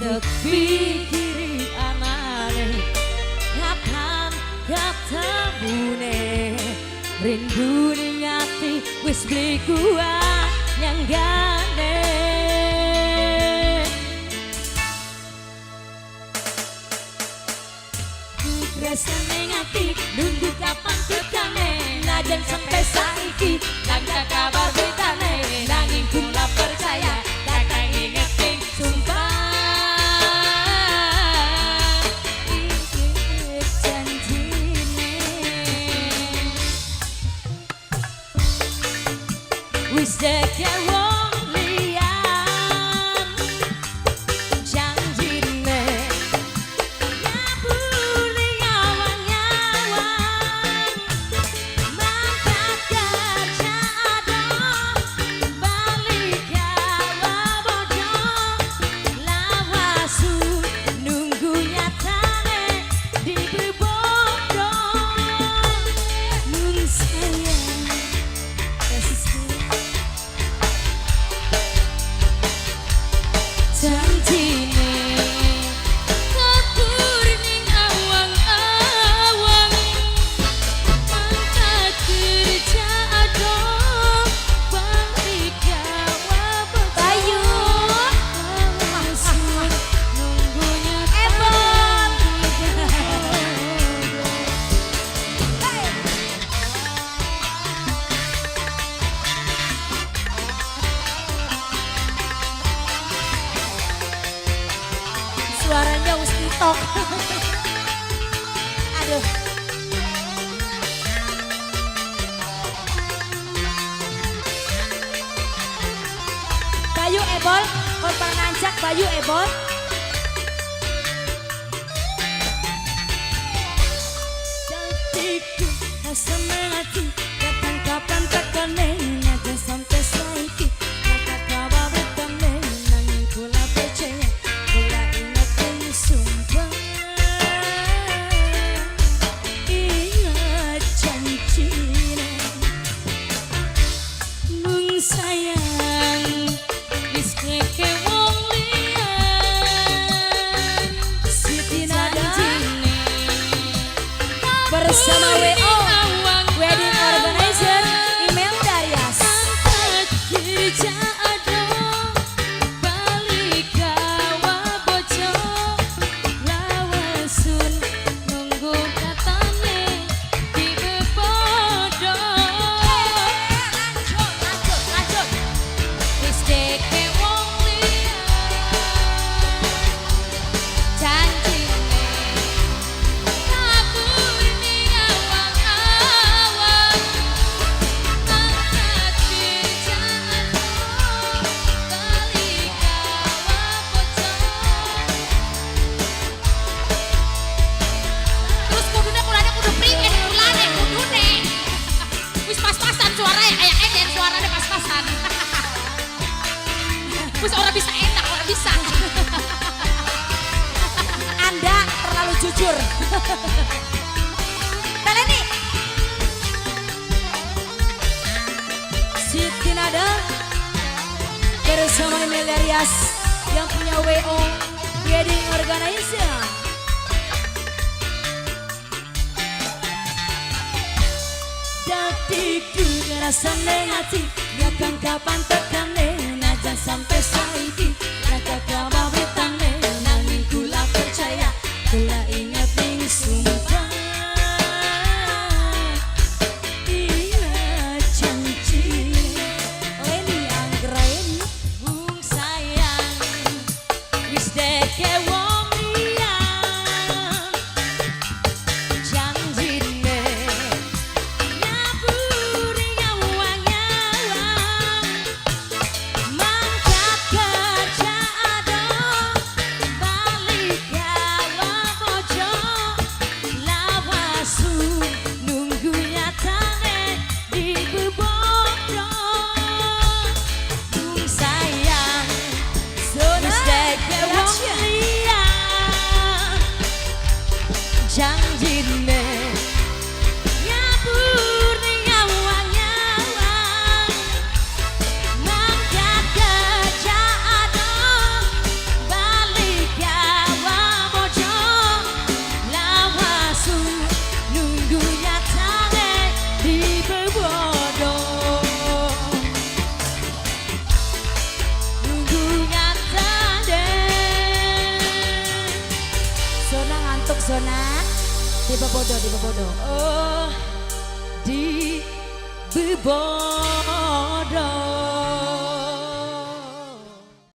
Sepikiri anane kapan ketemune rindu ning ati wis beli kuat nyanggane rasane ngati nunggu kapan tekane najan sampai saiki nggak kabar betane nanging kula percaya kakang ingetin sumpah wis deke wong liyan janjine nyaburi nyawang-nyawang mangkat kerja adon balik gawa bojo lawasu nunggu nyatane di bebodo nun sayang janjine kabur ning awang-awang mangkat kerja adon balik gawa bayu langsung nunggunya ebon suaranya wis TikTok. Aduh. Bayu Ebol, korban nanjak Bayu Ebol. Jatiku rasa mati, kapan-kapan tekane najan sampai saiki. Maka kabar betane nanging kula percaya. Kula ingetin sumpah ingat janjine nun sayang wis keke wong liyan Siti Nadine bersama WO Wedding Organizer email Darias kerja adon balik gawa bojo lawasun nunggu katane di bebodo lanjut wis deke wong liyan janjine kabur ning awang-awang mangkat kerja adon balik gawa bojo terus kudune kulane kudu priwe kulane kudune wis pas-pasan suaranya kayak Eden suaranya pas-pasan wis ora bisa enak ora bisa Anda terlalu jujur Taleni Siti Nada bersama email Darias yang punya WO Wedding Organizer Datiku rasane ngati yakang kapan tekane najan sampai saiki raka kabar betane nanging kula percaya kula ingat ning sumpah ingat janjine Leni Anggraeni bung sayang wis deke wong liyan janjine nyaburi nyawang-nyawang Zona di bebodo oh di bebodo